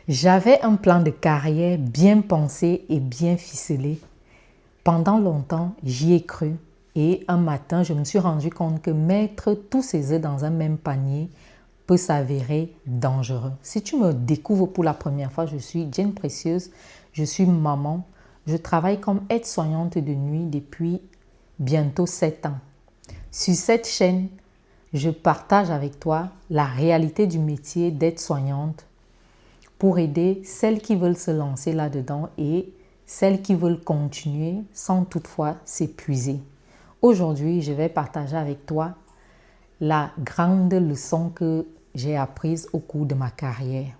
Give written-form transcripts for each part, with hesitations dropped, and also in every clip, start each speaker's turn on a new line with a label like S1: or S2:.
S1: J'avais un plan de carrière bien pensé et bien ficelé. Pendant longtemps, j'y ai cru et un matin, je me suis rendu compte que mettre tous ses œufs dans un même panier peut s'avérer dangereux. Si tu me découvres pour la première fois, je suis Jane Précieuse, je suis maman, je travaille comme aide-soignante de nuit depuis bientôt 7 ans. Sur cette chaîne, je partage avec toi la réalité du métier d'aide-soignante pour aider celles qui veulent se lancer là-dedans et celles qui veulent continuer sans toutefois s'épuiser. Aujourd'hui, je vais partager avec toi la grande leçon que j'ai apprise au cours de ma carrière.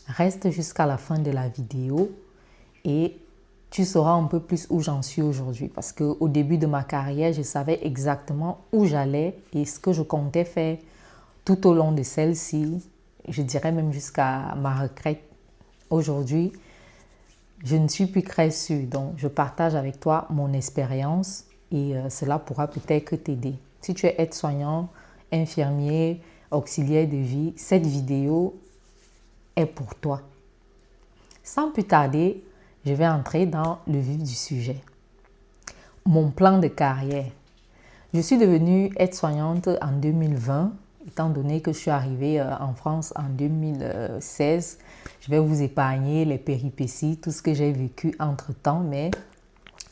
S1: Reste jusqu'à la fin de la vidéo et tu sauras un peu plus où j'en suis aujourd'hui. Parce qu'au début de ma carrière, je savais exactement où j'allais et ce que je comptais faire tout au long de celle-ci. Je dirais même jusqu'à ma retraite. Aujourd'hui, je ne suis plus très sûre. Donc, je partage avec toi mon expérience et cela pourra peut-être t'aider. Si tu es aide-soignant, infirmier, auxiliaire de vie, cette vidéo est pour toi. Sans plus tarder, je vais entrer dans le vif du sujet. Mon plan de carrière. Je suis devenue aide-soignante en 2020, étant donné que je suis arrivée en France en 2016. Je vais vous épargner les péripéties, tout ce que j'ai vécu entre-temps, mais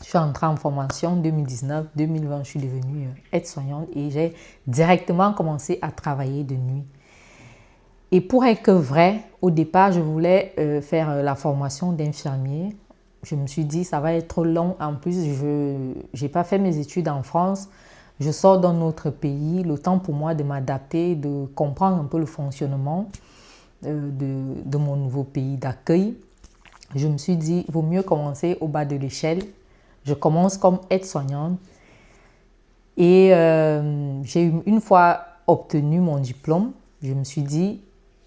S1: je suis entrée en formation en 2019. 2020, je suis devenue aide-soignante et j'ai directement commencé à travailler de nuit. Et pour être vrai, au départ, je voulais faire la formation d'infirmier. Je me suis dit, ça va être long. En plus, je n'ai pas fait mes études en France. Je sors d'un autre pays. Le temps pour moi de m'adapter, de comprendre un peu le fonctionnement de mon nouveau pays d'accueil. Je me suis dit, il vaut mieux commencer au bas de l'échelle. Je commence comme aide-soignante. Et j'ai une fois obtenu mon diplôme, je me suis dit,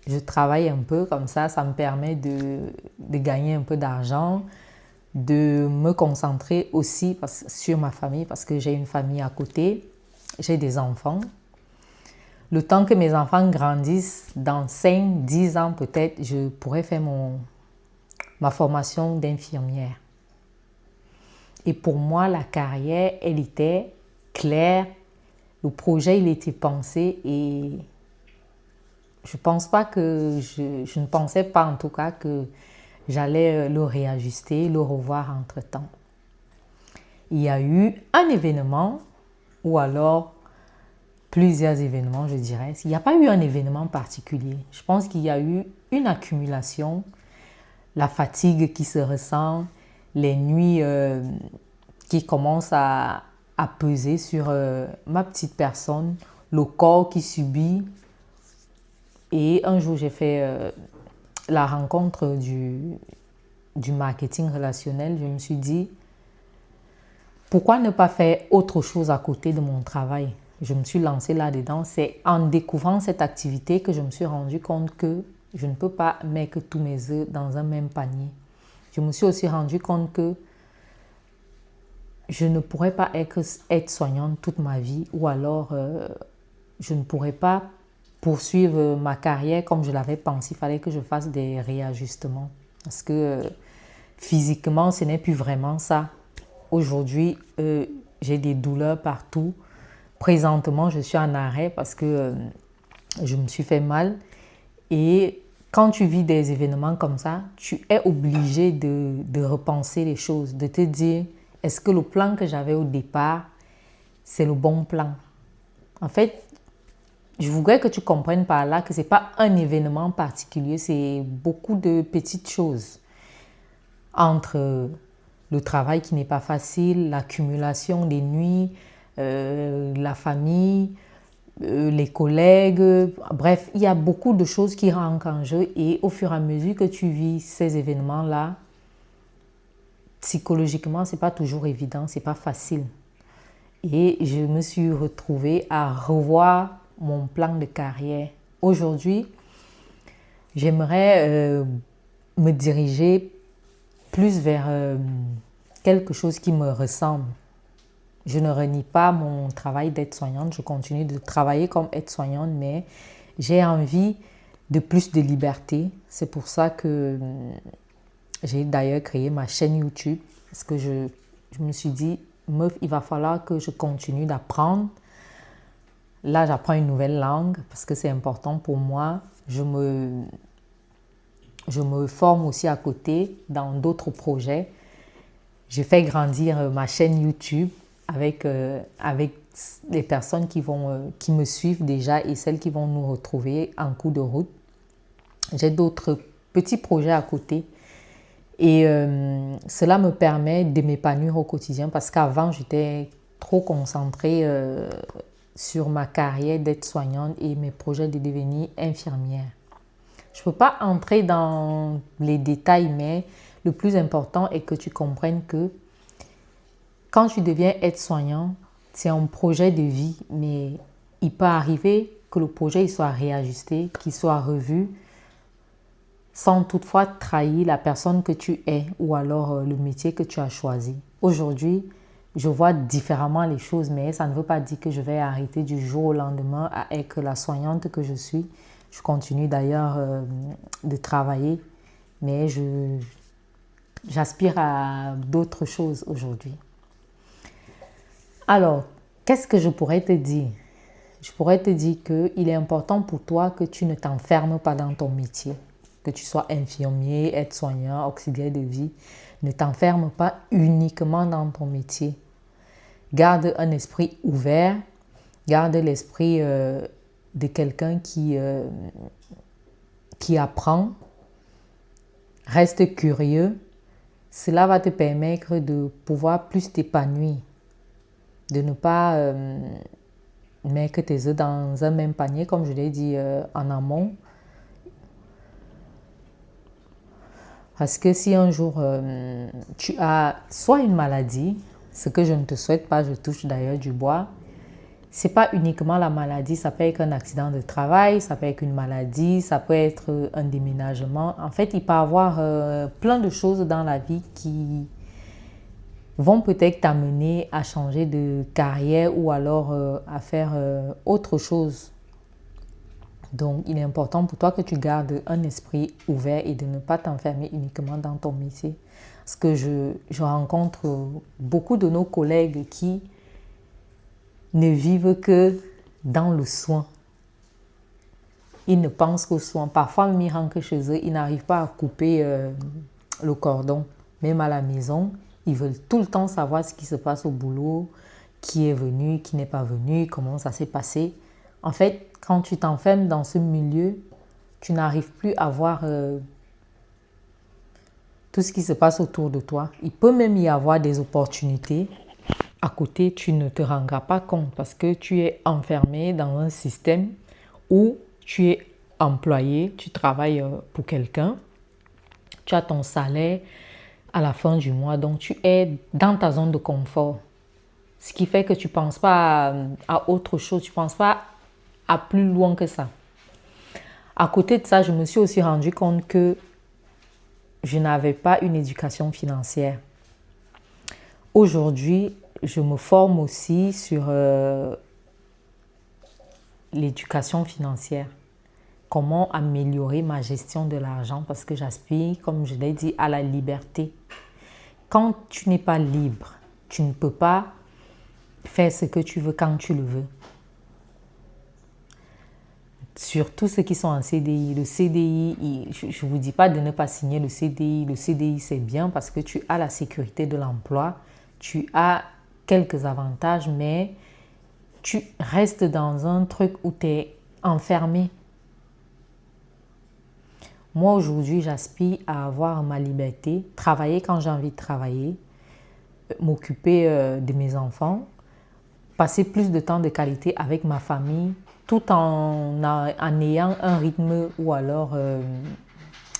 S1: je travaille un peu comme ça me permet de gagner un peu d'argent, de me concentrer aussi sur ma famille parce que j'ai une famille à côté, j'ai des enfants. Le temps que mes enfants grandissent, dans 5-10 ans peut-être, je pourrais faire ma formation d'infirmière. Et pour moi, la carrière, elle était claire. Le projet, il était pensé et je ne pensais pas en tout cas que j'allais le réajuster, le revoir entre-temps. Il y a eu un événement ou alors plusieurs événements, je dirais. Il n'y a pas eu un événement particulier. Je pense qu'il y a eu une accumulation, la fatigue qui se ressent, les nuits qui commencent à peser sur ma petite personne, le corps qui subit. Et un jour, j'ai fait la rencontre du marketing relationnel. Je me suis dit, pourquoi ne pas faire autre chose à côté de mon travail? Je me suis lancée là-dedans. C'est en découvrant cette activité que je me suis rendu compte que je ne peux pas mettre tous mes œufs dans un même panier. Je me suis aussi rendu compte que je ne pourrais pas être aide-soignante toute ma vie ou alors je ne pourrais pas poursuivre ma carrière comme je l'avais pensé. Il fallait que je fasse des réajustements parce que physiquement, ce n'est plus vraiment ça. Aujourd'hui, j'ai des douleurs partout. Présentement, je suis en arrêt parce que je me suis fait mal. Et quand tu vis des événements comme ça, tu es obligé de repenser les choses, de te dire, est-ce que le plan que j'avais au départ, c'est le bon plan? En fait, je voudrais que tu comprennes par là que ce n'est pas un événement particulier, c'est beaucoup de petites choses. Entre le travail qui n'est pas facile, l'accumulation des nuits, la famille, les collègues, bref, il y a beaucoup de choses qui rentrent en jeu et au fur et à mesure que tu vis ces événements-là, psychologiquement, ce n'est pas toujours évident, ce n'est pas facile. Et je me suis retrouvée à revoir mon plan de carrière. Aujourd'hui, j'aimerais me diriger plus vers quelque chose qui me ressemble. Je ne renie pas mon travail d'aide-soignante, je continue de travailler comme aide-soignante, mais j'ai envie de plus de liberté. C'est pour ça que j'ai d'ailleurs créé ma chaîne YouTube. Parce que je me suis dit, meuf, il va falloir que je continue d'apprendre. Là, j'apprends une nouvelle langue parce que c'est important pour moi. Je me forme aussi à côté dans d'autres projets. Je fais grandir ma chaîne YouTube avec les personnes qui me suivent déjà et celles qui vont nous retrouver en cours de route. J'ai d'autres petits projets à côté et cela me permet de m'épanouir au quotidien parce qu'avant, j'étais trop concentrée sur ma carrière d'aide-soignante et mes projets de devenir infirmière. Je ne peux pas entrer dans les détails, mais le plus important est que tu comprennes que quand tu deviens aide-soignant, c'est un projet de vie, mais il peut arriver que le projet il soit réajusté, qu'il soit revu, sans toutefois trahir la personne que tu es ou alors le métier que tu as choisi. Aujourd'hui, je vois différemment les choses, mais ça ne veut pas dire que je vais arrêter du jour au lendemain à être la soignante que je suis. Je continue d'ailleurs de travailler, mais j'aspire à d'autres choses aujourd'hui. Alors, qu'est-ce que je pourrais te dire? Je pourrais te dire qu'il est important pour toi que tu ne t'enfermes pas dans ton métier. Que tu sois infirmier, aide-soignant, auxiliaire de vie. Ne t'enferme pas uniquement dans ton métier. Garde un esprit ouvert. Garde l'esprit de quelqu'un qui apprend. Reste curieux. Cela va te permettre de pouvoir plus t'épanouir. De ne pas mettre tes œufs dans un même panier, comme je l'ai dit en amont. Parce que si un jour tu as soit une maladie, ce que je ne te souhaite pas, je touche d'ailleurs du bois, c'est pas uniquement la maladie, ça peut être un accident de travail, ça peut être une maladie, ça peut être un déménagement. En fait, il peut y avoir plein de choses dans la vie qui vont peut-être t'amener à changer de carrière ou alors à faire autre chose. Donc, il est important pour toi que tu gardes un esprit ouvert et de ne pas t'enfermer uniquement dans ton métier. Parce que je rencontre beaucoup de nos collègues qui ne vivent que dans le soin. Ils ne pensent qu'au soin. Parfois, même ils rentrent chez eux, ils n'arrivent pas à couper le cordon. Même à la maison, ils veulent tout le temps savoir ce qui se passe au boulot, qui est venu, qui n'est pas venu, comment ça s'est passé. En fait, quand tu t'enfermes dans ce milieu, tu n'arrives plus à voir tout ce qui se passe autour de toi. Il peut même y avoir des opportunités. À côté, tu ne te rendras pas compte parce que tu es enfermé dans un système où tu es employé, tu travailles pour quelqu'un, tu as ton salaire à la fin du mois, donc tu es dans ta zone de confort. Ce qui fait que tu ne penses pas à autre chose, tu ne penses pas à plus loin que ça. À côté de ça, je me suis aussi rendu compte que je n'avais pas une éducation financière. Aujourd'hui, je me forme aussi sur l'éducation financière. Comment améliorer ma gestion de l'argent parce que j'aspire, comme je l'ai dit, à la liberté. Quand tu n'es pas libre, tu ne peux pas faire ce que tu veux quand tu le veux. Surtout ceux qui sont en CDI. Le CDI, je ne vous dis pas de ne pas signer le CDI. Le CDI, c'est bien parce que tu as la sécurité de l'emploi. Tu as quelques avantages, mais tu restes dans un truc où tu es enfermé. Moi, aujourd'hui, j'aspire à avoir ma liberté, travailler quand j'ai envie de travailler, m'occuper de mes enfants, passer plus de temps de qualité avec ma famille, tout en ayant un rythme ou alors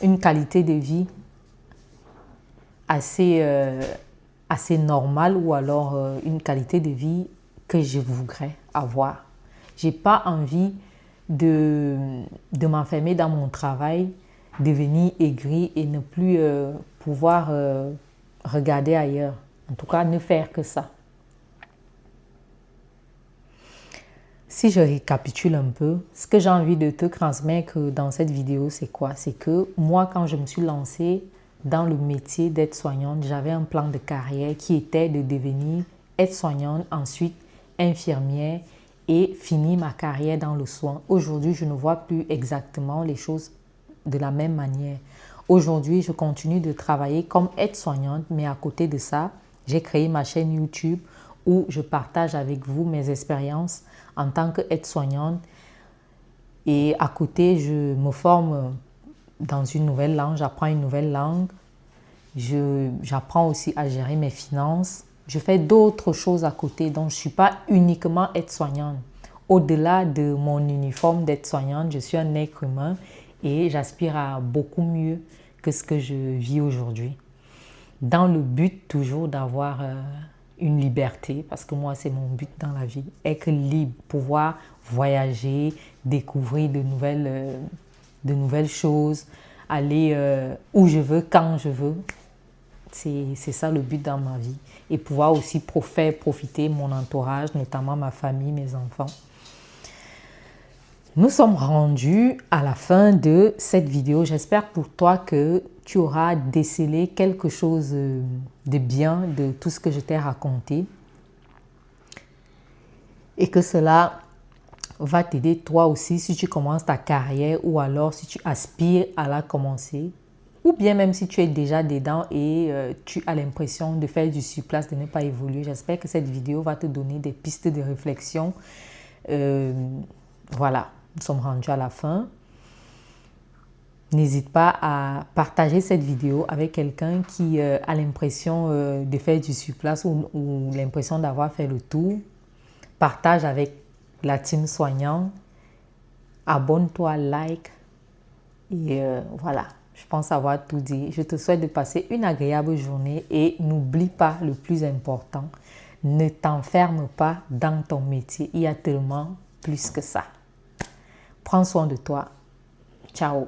S1: une qualité de vie assez normale ou alors une qualité de vie que je voudrais avoir. Je n'ai pas envie de m'enfermer dans mon travail, devenir aigri et ne plus pouvoir regarder ailleurs. En tout cas, ne faire que ça. Si je récapitule un peu, ce que j'ai envie de te transmettre dans cette vidéo, c'est quoi? C'est que moi, quand je me suis lancée dans le métier d'aide-soignante, j'avais un plan de carrière qui était de devenir aide-soignante, ensuite infirmière et finir ma carrière dans le soin. Aujourd'hui, je ne vois plus exactement les choses de la même manière. Aujourd'hui, je continue de travailler comme aide-soignante, mais à côté de ça, j'ai créé ma chaîne YouTube où je partage avec vous mes expériences en tant qu'aide-soignante. Et à côté, je me forme dans une nouvelle langue, j'apprends une nouvelle langue. J'apprends aussi à gérer mes finances. Je fais d'autres choses à côté, donc je ne suis pas uniquement aide-soignante. Au-delà de mon uniforme d'aide-soignante, je suis un être humain et j'aspire à beaucoup mieux que ce que je vis aujourd'hui. Dans le but toujours d'avoir une liberté, parce que moi c'est mon but dans la vie, être libre, pouvoir voyager, découvrir de nouvelles choses, aller où je veux, quand je veux. C'est ça le but dans ma vie. Et pouvoir aussi faire profiter mon entourage, notamment ma famille, mes enfants. Nous sommes rendus à la fin de cette vidéo. J'espère pour toi que tu auras décelé quelque chose de bien de tout ce que je t'ai raconté. Et que cela va t'aider toi aussi si tu commences ta carrière ou alors si tu aspires à la commencer. Ou bien même si tu es déjà dedans et tu as l'impression de faire du surplace, de ne pas évoluer. J'espère que cette vidéo va te donner des pistes de réflexion. Voilà, nous sommes rendus à la fin. N'hésite pas à partager cette vidéo avec quelqu'un qui a l'impression de faire du surplace ou l'impression d'avoir fait le tour. Partage avec la team soignant. Abonne-toi, like. Et voilà, je pense avoir tout dit. Je te souhaite de passer une agréable journée et n'oublie pas le plus important. Ne t'enferme pas dans ton métier. Il y a tellement plus que ça. Prends soin de toi. Ciao.